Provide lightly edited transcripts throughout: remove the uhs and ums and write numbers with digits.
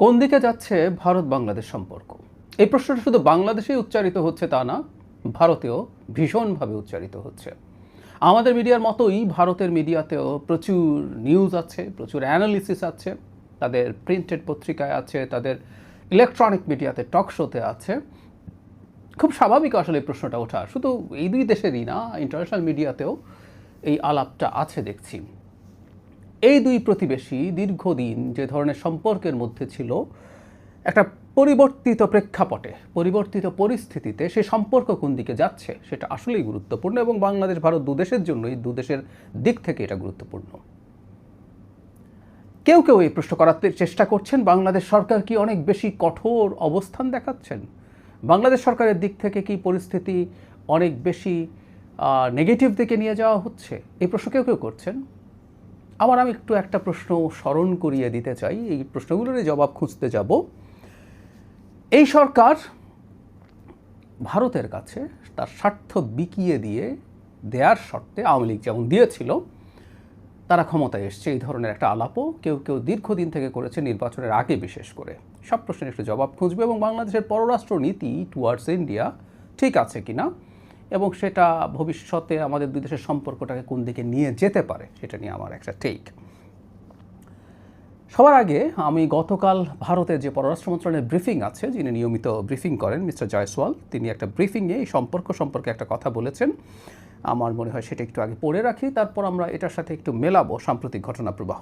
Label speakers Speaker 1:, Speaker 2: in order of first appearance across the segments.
Speaker 1: কোন দিকে যাচ্ছে ভারত বাংলাদেশ সম্পর্ক? এই প্রশ্নটা শুধু বাংলাদেশেই উচ্চারিত হচ্ছে তা না, ভারতেও ভীষণভাবে উচ্চারিত হচ্ছে। আমাদের মিডিয়ার মতোই ভারতের মিডিয়াতেও প্রচুর নিউজ আছে, প্রচুর অ্যানালিসিস আছে, তাদের প্রিন্টেড পত্রিকায় আছে, তাদের ইলেকট্রনিক মিডিয়াতে, টক শোতে আছে। খুব স্বাভাবিক আসলে এই প্রশ্নটা ওঠা। শুধু এই দুই দেশেরই না, ইন্টারন্যাশনাল মিডিয়াতেও এই আলাপটা আছে দেখছি। এই দুই প্রতিবেশী দীর্ঘদিন যে ধরনের সম্পর্কের মধ্যে ছিল, একটা পরিবর্তিত প্রেক্ষাপটে, পরিবর্তিত পরিস্থিতিতে সে সম্পর্ক কোন দিকে যাচ্ছে সেটা আসলেই গুরুত্বপূর্ণ, এবং বাংলাদেশ ভারত দুদেশের জন্যই, দুদেশের দিক থেকে এটা গুরুত্বপূর্ণ। কেউ কেউ এই প্রশ্ন করার চেষ্টা করছেন, বাংলাদেশ সরকার কি অনেক বেশি কঠোর অবস্থান দেখাচ্ছেন? বাংলাদেশ সরকারের দিক থেকে কি পরিস্থিতি অনেক বেশি নেগেটিভ দিকে নিয়ে যাওয়া হচ্ছে? এই প্রশ্ন কেউ কেউ করছেন। আমি একটু একটা প্রশ্ন স্মরণ করিয়ে দিতে চাই, এই প্রশ্নগুলোরই জবাব খুঁজতে যাব। এই সরকার ভারতের কাছে তার স্বার্থ বিকিয়ে দিয়ে দেয়ার শর্তে, আওয়ামী লীগ যেমন দিয়েছিল, তারা ক্ষমতায় এসছে, এই ধরনের একটা আলাপও কেউ কেউ দীর্ঘদিন থেকে করেছে, নির্বাচনের আগে বিশেষ করে। সব প্রশ্নের একটু জবাব খুঁজবে, এবং বাংলাদেশের পররাষ্ট্র নীতি টুয়ার্ডস ইন্ডিয়া ঠিক আছে কিনা, এবং সেটা ভবিষ্যতে আমাদের দুই দেশের সম্পর্কটাকে কোন দিকে নিয়ে যেতে পারে, সেটা নিয়ে আমার একটা টেক। সবার আগে আমি গতকাল ভারতের যে পররাষ্ট্র মন্ত্রণালয়ের ব্রিফিং আছে, যিনি নিয়মিত ব্রিফিং করেন, মিস্টার জয়সওয়াল, তিনি একটা ব্রিফিংয়ে এই সম্পর্কে একটা কথা বলেছেন। আমার মনে হয় সেটা একটু আগে পড়ে রাখি, তারপর আমরা এটার সাথে একটু মেলাবো সাম্প্রতিক ঘটনা প্রবাহ।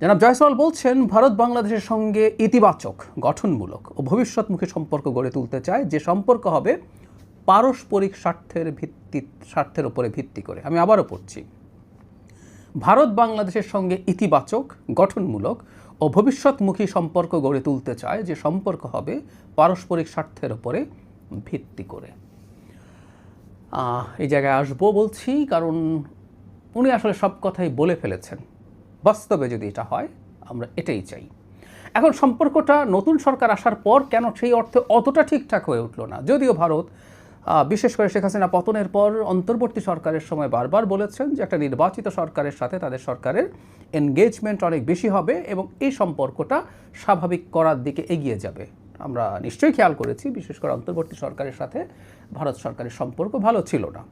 Speaker 1: জনাব জয়সওয়াল বলছেন, ভারত বাংলাদেশের সঙ্গে ইতিবাচক, গঠনমূলক ও ভবিষ্যৎমুখী সম্পর্ক গড়ে তুলতে চায়, যে সম্পর্ক হবে পারস্পরিক স্বার্থের উপরে ভিত্তি করে। আমি আবারও পড়ছি, ভারত বাংলাদেশের সঙ্গে ইতিবাচক, গঠনমূলক ও ভবিষ্যৎমুখী সম্পর্ক গড়ে তুলতে চায়, যে সম্পর্ক হবে পারস্পরিক স্বার্থের উপরে ভিত্তি করে। এই জায়গায় আসবো বলছি কারণ উনি আসলে সব কথাই বলে ফেলেছেন। বাস্তবে যদি এটা হয়, আমরা এটাই চাই। এখন সম্পর্কটা নতুন সরকার আসার পর কেন সেই অর্থে অতটা ঠিকঠাক হয়ে উঠল না, যদিও ভারত বিশেষ করে শেখ হাসিনা পতনের পর অন্তর্বর্তী সরকারের সময় বারবার বলেছেন যে একটা নির্বাচিত সরকারের সাথে তাদের সরকারের এনগেজমেন্ট অনেক বেশি হবে এবং এই সম্পর্কটা স্বাভাবিক করার দিকে এগিয়ে যাবে। আমরা নিশ্চয়ই খেয়াল করেছি, বিশেষ করে অন্তর্বর্তী সরকারের সাথে ভারত সরকারের সম্পর্ক ভালো ছিল না।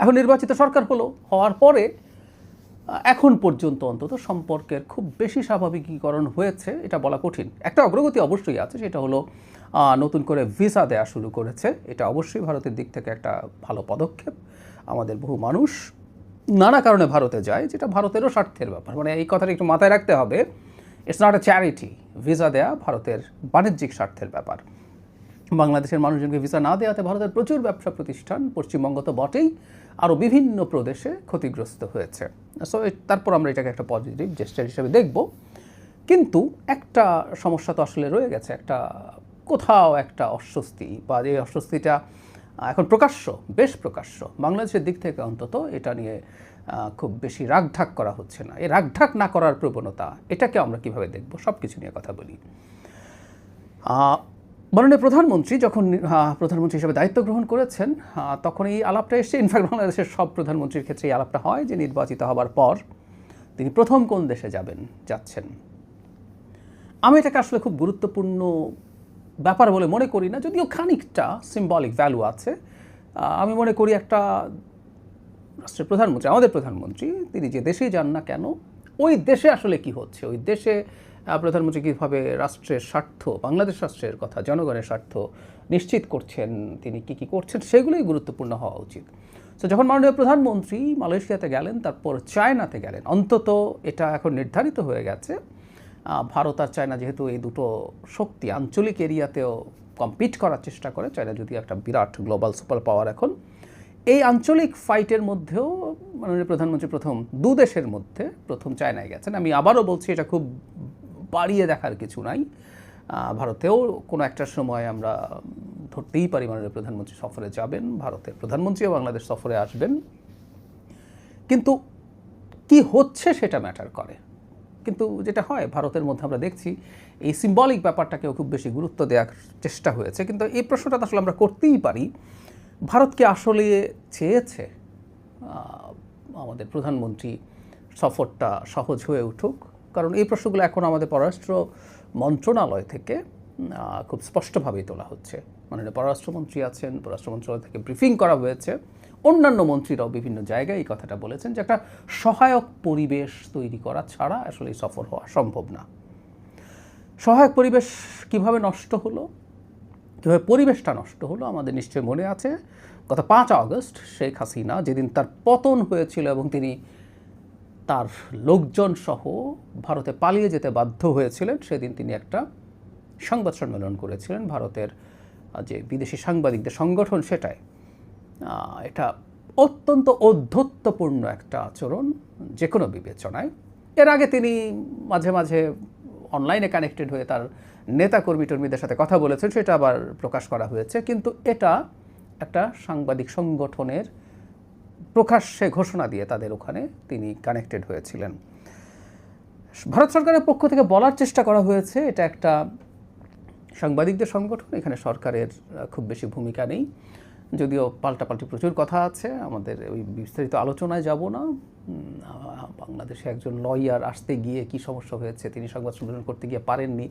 Speaker 1: এখন নির্বাচিত সরকার হওয়ার পরে এখন পর্যন্ত অন্তত সম্পর্কের খুব বেশি স্বাভাবিকীকরণ হয়েছে এটা বলা কঠিন। একটা অগ্রগতি অবশ্যই আছে, সেটা হলো নতুন করে ভিসা দেওয়া শুরু করেছে। এটা অবশ্যই ভারতের দিক থেকে একটা ভালো পদক্ষেপ। আমাদের বহু মানুষ নানা কারণে ভারতে যায়, যেটা ভারতেরও স্বার্থের ব্যাপার। মানে এই কথাটা একটু মাথায় রাখতে হবে, it's not a charity. Visa দেয়া ভারতের বাণিজ্যিক স্বার্থের ব্যাপার। বাংলাদেশের মানুষজনকে ভিসা না দেওয়াতে ভারতের প্রচুর ব্যবসা প্রতিষ্ঠান, পশ্চিমবঙ্গ তো বটেই, আরও বিভিন্ন প্রদেশে ক্ষতিগ্রস্ত হয়েছে। সো তারপর আমরা এটাকে একটা পজিটিভ জেস্টার হিসেবে দেখব। কিন্তু একটা সমস্যা তো আসলে রয়ে গেছে, একটা কোথাও একটা অস্বস্তি, বা এই অস্বস্তিটা এখন বেশ প্রকাশ্য। বাংলাদেশের দিক থেকে অন্তত এটা নিয়ে খুব বেশি রাগঢাক করা হচ্ছে না। এই রাগঢাক না করার প্রবণতা, এটাকে আমরা কিভাবে দেখব, সব কিছু নিয়ে কথা বলি। মাননীয় প্রধানমন্ত্রী যখন প্রধানমন্ত্রী হিসেবে দায়িত্ব গ্রহণ করেছেন, তখন এই আলাপটা এসছে। ইনফ্যাক্ট বাংলাদেশের সব প্রধানমন্ত্রীর ক্ষেত্রে এই আলাপটা হয় যে নির্বাচিত হবার পর তিনি প্রথম কোন দেশে যাচ্ছেন। আমি এটাকে আসলে খুব গুরুত্বপূর্ণ ব্যাপার বলে মনে করি না, যদিও খানিকটা সিম্বলিক ভ্যালু আছে। আমি মনে করি একটা রাষ্ট্রের প্রধানমন্ত্রী, আমাদের প্রধানমন্ত্রী, তিনি যে দেশেই যান না কেন, ওই দেশে আসলে কি হচ্ছে, ওই দেশে প্রধানমন্ত্রী কীভাবে রাষ্ট্রের স্বার্থ, বাংলাদেশ রাষ্ট্রের কথা, জনগণের স্বার্থ নিশ্চিত করছেন, তিনি কী করছেন, সেগুলোই গুরুত্বপূর্ণ হওয়া উচিত। তো যখন মাননীয় প্রধানমন্ত্রী মালয়েশিয়াতে গেলেন, তারপর চায়নাতে গেলেন, অন্তত এটা এখন নির্ধারিত হয়ে গেছে ভারত আর চায়না যেহেতু এই দুটো শক্তি আঞ্চলিক এরিয়াতেও কম্পিট করার চেষ্টা করে, চায়না যদি একটা বিরাট গ্লোবাল সুপার পাওয়ার, এখন এই আঞ্চলিক ফাইটের মধ্যেও মাননীয় প্রধানমন্ত্রী প্রথম দু দেশের মধ্যে প্রথম চায়নায় গেছেন। আমি আবারও বলছি, এটা খুব বাড়িয়ে দেখার কিছু নাই। ভারতেও কোনো একটা সময় আমরা ধরতেই পারি মাননীয় প্রধানমন্ত্রী সফরে যাবেন, ভারতের প্রধানমন্ত্রীও বাংলাদেশ সফরে আসবেন। কিন্তু কি হচ্ছে সেটা ম্যাটার করে। কিন্তু যেটা হয় ভারতের মধ্যে আমরা দেখছি, এই সিম্বলিক ব্যাপারটাকেও খুব বেশি গুরুত্ব দেওয়ার চেষ্টা হয়েছে। কিন্তু এই প্রশ্নটা আসলে আমরা করতেই পারি, ভারতকে আসলে চেয়েছে আমাদের প্রধানমন্ত্রী সফরটা সহজ হয়ে উঠুক, কারণ এই প্রশ্নগুলো এখন আমাদের পররাষ্ট্র মন্ত্রণালয় থেকে খুব স্পষ্টভাবেই তোলা হচ্ছে। মাননীয় পররাষ্ট্রমন্ত্রী আছেন, পররাষ্ট্র মন্ত্রণালয় থেকে ব্রিফিং করা হয়েছে, অন্যান্য মন্ত্রীরাও বিভিন্ন জায়গায় এই কথাটা বলেছেন যে একটা সহায়ক পরিবেশ তৈরি করা ছাড়া আসলে এই সফর হওয়া সম্ভব না। সহায়ক পরিবেশ কিভাবে নষ্ট হলো, কীভাবে পরিবেশটা নষ্ট হলো আমাদের নিশ্চয়ই মনে আছে। গত 5 আগস্ট শেখ হাসিনা যেদিন তার পতন হয়েছিল এবং তিনি তার লোকজন সহ ভারতে পালিয়ে যেতে বাধ্য হয়েছিলেন, সেদিন তিনি একটা সংবাদ সম্মেলন করেছিলেন ভারতের যে বিদেশি সাংবাদিকদের সংগঠন সেটাই। এটা অত্যন্ত ঔদ্ধত্যপূর্ণ একটা আচরণ যে কোনো বিবেচনায়। এর আগে তিনি মাঝে মাঝে অনলাইনে কানেক্টেড হয়ে তার নেতাকর্মী টর্মীদের সাথে কথা বলেছেন, সেটা আবার প্রকাশ করা হয়েছে, কিন্তু এটা একটা সাংবাদিক সংগঠনের প্রকাশ্যে ঘোষণা দিয়ে তাদের ওখানে তিনি কানেক্টেড হয়েছিলেন। ভারত সরকারের পক্ষ থেকে বলার চেষ্টা করা হয়েছে এটা একটা সাংবাদিকদের সংগঠন, এখানে সরকারের খুব বেশি ভূমিকা নেই, যদিও পাল্টাপাল্টি প্রচুর কথা আছে, আমাদের ওই বিস্তারিত আলোচনায় যাব না। বাংলাদেশে একজন লয়ার আসতে গিয়ে কি সমস্যা হয়েছে, তিনি সংবাদ সম্মেলন করতে গিয়ে পারেননি,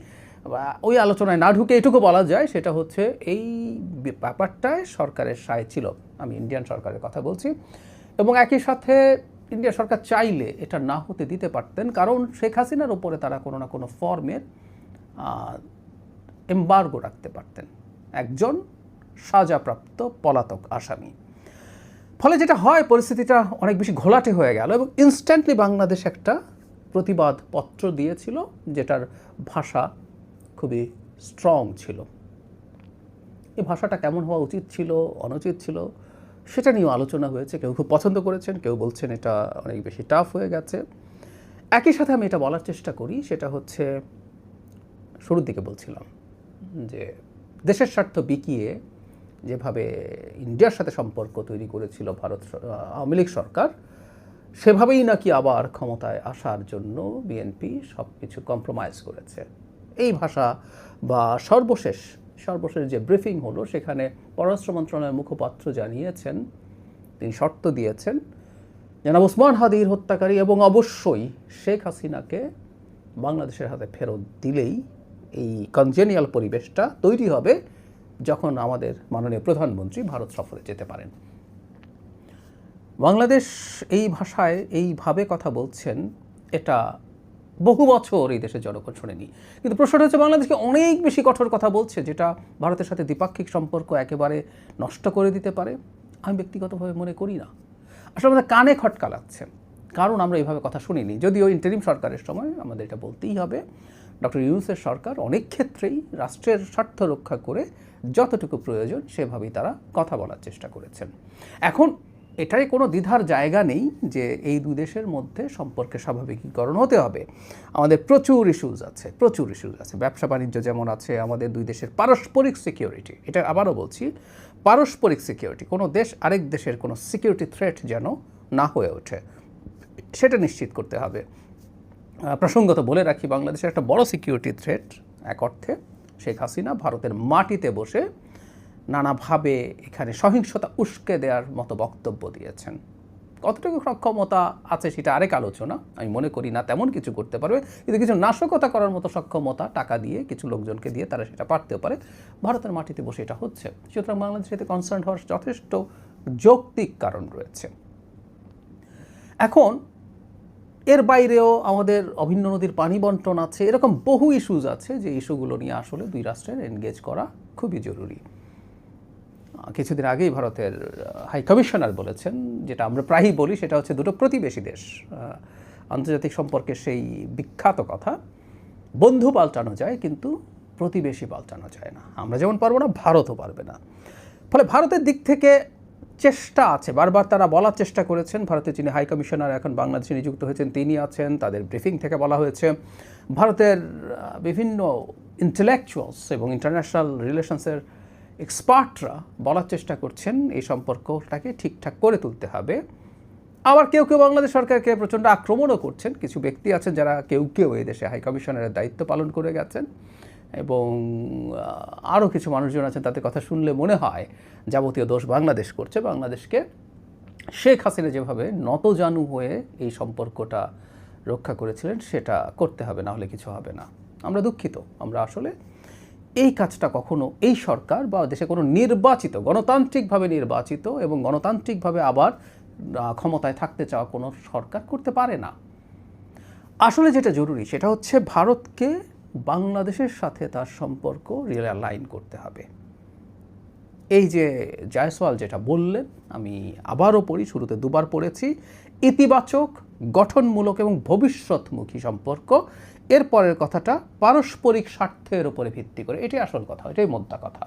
Speaker 1: ওই আলোচনায় না ঢুকে এটুকু বলা যায় সেটা হচ্ছে এই ব্যাপারটায় সরকারের সায় ছিল, আমি ইন্ডিয়ান সরকারের কথা বলছি, এবং একই সাথে ইন্ডিয়া সরকার চাইলে এটা না হতে দিতে পারতেন, কারণ শেখ হাসিনার উপরে তারা কোনো না কোনো ফর্মের এম্বার্গো রাখতে পারতেন, একজন সাজাপ্রাপ্ত পলাতক আসামি। ফলে যেটা হয়, পরিস্থিতিটা অনেক বেশি ঘোলাটে হয়ে গেল এবং ইনস্ট্যান্টলি বাংলাদেশ একটা প্রতিবাদ পত্র দিয়েছিল যেটার ভাষা খুবই স্ট্রং ছিল। এই ভাষাটা কেমন হওয়া উচিত ছিল, অনুচিত ছিল, সেটা নিয়েও আলোচনা হয়েছে। কেউ খুব পছন্দ করেছেন, কেউ বলছেন এটা অনেক বেশি টাফ হয়ে গেছে। একই সাথে আমি এটা বলার চেষ্টা করি, সেটা হচ্ছে শুরুর দিকে বলছিলাম যে দেশের স্বার্থ বিকিয়ে যেভাবে ইন্ডিয়ার সাথে সম্পর্ক তৈরি করেছিল ভারত আওয়ামী লীগ সরকার, সেভাবেই নাকি আবার ক্ষমতায় আসার জন্য বিএনপি সব কিছু কম্প্রোমাইজ করেছে। এই ভাষা বা সর্বশেষ যে ব্রিফিং হলো সেখানে পররাষ্ট্র মন্ত্রণালয়ের মুখপাত্র জানিয়েছেন, তিনি শর্ত দিয়েছেন জনাব ওসমান হাদির হত্যাকারী এবং অবশ্যই শেখ হাসিনাকে বাংলাদেশের হাতে ফেরত দিলেই এই কনজেনিয়াল পরিবেশটা তৈরি হবে যখন আমাদের মাননীয় প্রধানমন্ত্রী ভারত সফরে যেতে পারেন। বাংলাদেশ এই ভাষায় এইভাবে কথা বলছেন, এটা বহু বছর এই দেশের জনগণ শোনেনি। কিন্তু প্রশ্নটা হচ্ছে বাংলাদেশকে অনেক বেশি কঠোর কথা বলছে, যেটা ভারতের সাথে দ্বিপাক্ষিক সম্পর্ক একেবারে নষ্ট করে দিতে পারে। আমি ব্যক্তিগতভাবে মনে করি না। আসলে আমাদের কানে খটকা লাগছে, কারণ আমরা এইভাবে কথা শুনিনি। যদিও ইন্টারিম সরকারের সময় আমাদের এটা বলতেই হবে, ডক্টর ইউনূসের সরকার অনেক ক্ষেত্রেই রাষ্ট্রের স্বার্থ রক্ষা করে যতটুকু প্রয়োজন সেভাবেই তারা কথা বলার চেষ্টা করেছেন। এখন এটাই কোনো দ্বিধার জায়গা নেই যে এই দুই দেশের মধ্যে সম্পর্কের স্বাভাবিকীকরণ হতে হবে। আমাদের প্রচুর ইস্যুজ আছে। ব্যবসা বাণিজ্য যেমন আছে, আমাদের দুই দেশের পারস্পরিক সিকিউরিটি, এটা আবারও বলছি, পারস্পরিক সিকিউরিটি, কোনো দেশ আরেক দেশের কোনো সিকিউরিটি থ্রেট যেন না হয়ে ওঠে, সেটা নিশ্চিত করতে হবে। প্রসঙ্গত বলে রাখি, বাংলাদেশের একটা বড় সিকিউরিটি থ্রেট এক অর্থে শেখ হাসিনা ভারতের মাটিতে বসে নানাভাবে এখানে সহিংসতা উস্কে দেওয়ার মতো বক্তব্য দিয়েছেন। কতটুকু সক্ষমতা আছে সেটা আরেক আলোচনা, আমি মনে করি না তেমন কিছু করতে পারবে, কিন্তু কিছু নাশকতা করার মতো সক্ষমতা টাকা দিয়ে কিছু লোকজনকে দিয়ে তারা সেটা পারতেও পারে। ভারতের মাটিতে বসে এটা হচ্ছে, সুতরাং বাংলাদেশের এতে কনসার্ন হওয়ার যথেষ্ট যৌক্তিক কারণ রয়েছে। এখন এর বাইরেও আমাদের অভিন্ন নদীর পানি বন্টন আছে, এরকম বহু ইস্যুজ আছে যে ইস্যুগুলো নিয়ে আসলে দুই রাষ্ট্রের এনগেজ করা খুবই জরুরি। কিছুদিন আগেই ভারতের হাই কমিশনার বলেছেন, যেটা আমরা প্রায়ই বলি, সেটা হচ্ছে দুটো প্রতিবেশী দেশ আন্তর্জাতিক সম্পর্কের সেই বিখ্যাত কথা, বন্ধু পাল্টানো যায় কিন্তু প্রতিবেশী পাল্টানো যায় না। আমরা যেমন পারবো না, ভারতও পারবে না। ফলে ভারতের দিক থেকে চেষ্টা আছে, বারবার তারা বলার চেষ্টা করেছেন। ভারতের যিনি হাই কমিশনার এখন বাংলাদেশে নিযুক্ত হয়েছেন তিনি আছেন, তাদের ব্রিফিং থেকে বলা হয়েছে ভারতের বিভিন্ন ইন্টেলেকচুয়ালস এবং ইন্টারন্যাশনাল রিলেশনসের এক্সপার্টরা বলার চেষ্টা করছেন এই সম্পর্কটাকে ঠিকঠাক করে তুলতে হবে। আবার কেউ কেউ বাংলাদেশ সরকারকে প্রচণ্ড আক্রমণও করছেন। কিছু ব্যক্তি আছেন যারা কেউ এই দেশে হাই কমিশনারের দায়িত্ব পালন করে গেছেন, এবং আরও কিছু মানুষজন আছেন তাদের কথা শুনলে মনে হয় যাবতীয় দোষ বাংলাদেশ করছে। বাংলাদেশকে শেখ হাসিনা যেভাবে নতজানু হয়ে এই সম্পর্কটা রক্ষা করেছিলেন সেটা করতে হবে, না হলে কিছু হবে না। আমরা দুঃখিত, আমরা আসলে এই কাজটা কখনো এই সরকার বা দেশে কোনো নির্বাচিত, গণতান্ত্রিকভাবে নির্বাচিত এবং গণতান্ত্রিকভাবে আবার ক্ষমতায় থাকতে চাওয়া কোনো সরকার করতে পারে না। আসলে যেটা জরুরি সেটা হচ্ছে ভারতকে বাংলাদেশের সাথে তার সম্পর্ক রিঅ্যালাইন করতে হবে। এই যে জয়সওয়াল যেটা বললেন, আমি আবারও পড়ি, শুরুতে দুবার পড়েছি, ইতিবাচক, গঠনমূলক এবং ভবিষ্যৎমুখী সম্পর্ক। এর পরের কথাটা পারস্পরিক স্বার্থের উপরে ভিত্তি করে, এটাই আসল কথা, এটাই মোদ্দা কথা।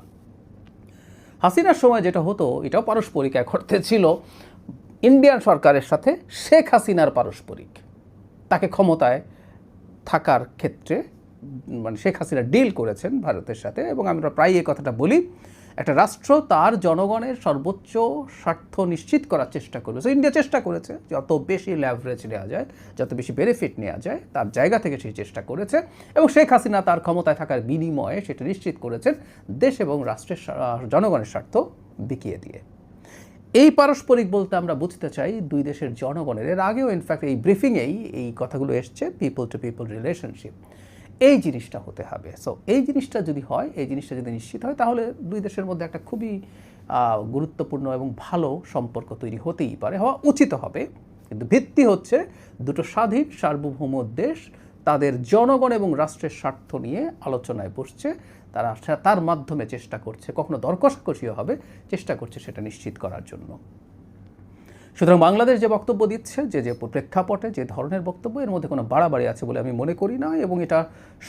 Speaker 1: হাসিনার সময় যেটা হতো এটাও পারস্পরিক এক অর্থে ছিল। ইন্ডিয়ান সরকারের সাথে শেখ হাসিনার পারস্পরিক, তাকে ক্ষমতায় থাকার ক্ষেত্রে মানে শেখ হাসিনা ডিল করেছেন ভারতের সাথে। এবং আমরা প্রায় এই কথাটা বলি, একটা রাষ্ট্র তার জনগণের সর্বোচ্চ স্বার্থ নিশ্চিত করার চেষ্টা করবে। সো ইন্ডিয়া চেষ্টা করেছে যত বেশি ল্যাভারেজ নেওয়া যায়, যত বেশি বেনিফিট নেওয়া যায় তার জায়গা থেকে সেই চেষ্টা করেছে। এবং শেখ হাসিনা তার ক্ষমতায় থাকার বিনিময়ে সেটা নিশ্চিত করেছেন দেশ এবং রাষ্ট্রের জনগণের স্বার্থ বিকিয়ে দিয়ে। এই পারস্পরিক বলতে আমরা বুঝতে চাই দুই দেশের জনগণের, এর আগেও ইনফ্যাক্ট এই ব্রিফিংয়েই এই কথাগুলো এসছে, পিপল টু পিপল রিলেশনশিপ, এই জিনিসটা হতে হবে। সো এই জিনিসটা যদি হয়, এই জিনিসটা যদি নিশ্চিত হয়, তাহলে দুই দেশের মধ্যে একটা খুবই গুরুত্বপূর্ণ এবং ভালো সম্পর্ক তৈরি হতেই পারে, হওয়া উচিত হবে। কিন্তু ভিত্তি হচ্ছে দুটো স্বাধীন সার্বভৌম দেশ তাদের জনগণ এবং রাষ্ট্রের স্বার্থ নিয়ে আলোচনায় বসছে, তারা তার মাধ্যমে চেষ্টা করছে, কখনো দর কষাকষিও হবে, চেষ্টা করছে সেটা নিশ্চিত করার জন্য। সুতরাং বাংলাদেশ যে বক্তব্য দিচ্ছে, যে প্রেক্ষাপটে যে ধরনের বক্তব্য, এর মধ্যে কোনো বাড়াবাড়ি আছে বলে আমি মনে করি না, এবং এটা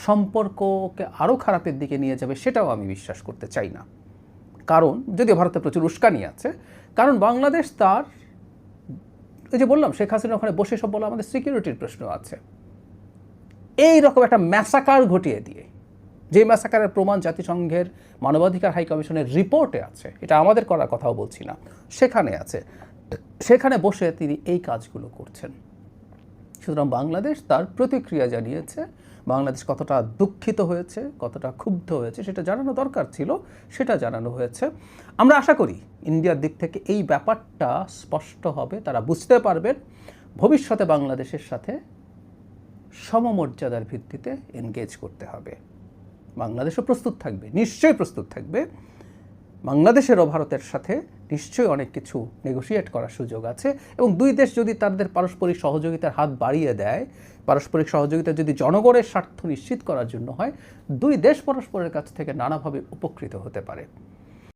Speaker 1: সম্পর্ককে আরও খারাপের দিকে নিয়ে যাবে সেটাও আমি বিশ্বাস করতে চাই না। কারণ যদিও ভারতে প্রচুর উস্কানি আছে, কারণ বাংলাদেশ তার, এই যে বললাম শেখ হাসিনা ওখানে বসে সব বলে আমাদের সিকিউরিটির প্রশ্ন আছে, এই রকম একটা ম্যাসাকার ঘটিয়ে দিয়ে, যে ম্যাসাকারের প্রমাণ জাতিসংঘের মানবাধিকার হাই কমিশনের রিপোর্টে আছে, এটা আমাদের করার কথাও বলছি না, সেখানে আছে, সেখানে বসে তিনি এই কাজগুলো করছেন। সুতরাং বাংলাদেশ তার প্রতিক্রিয়া জানিয়েছে, বাংলাদেশ কতটা দুঃখিত হয়েছে, কতটা ক্ষুব্ধ হয়েছে সেটা জানানো দরকার ছিল, সেটা জানানো হয়েছে। আমরা আশা করি ইন্ডিয়ার দিক থেকে এই ব্যাপারটা স্পষ্ট হবে, তারা বুঝতে পারবেন ভবিষ্যতে বাংলাদেশের সাথে সমমর্যাদার ভিত্তিতে এনগেজ করতে হবে। বাংলাদেশও প্রস্তুত থাকবে, নিশ্চয়ই প্রস্তুত থাকবে। বাংলাদেশেরও ভারতের সাথে নিশ্চয়ই অনেক কিছু নেগোশিয়েট করার সুযোগ আছে, এবং দুই দেশ যদি তাদের পারস্পরিক সহযোগিতার হাত বাড়িয়ে দেয়, পারস্পরিক সহযোগিতা যদি জনগণের স্বার্থ নিশ্চিত করার জন্য হয়, দুই দেশ পরস্পরের কাছ থেকে নানাভাবে উপকৃত হতে পারে।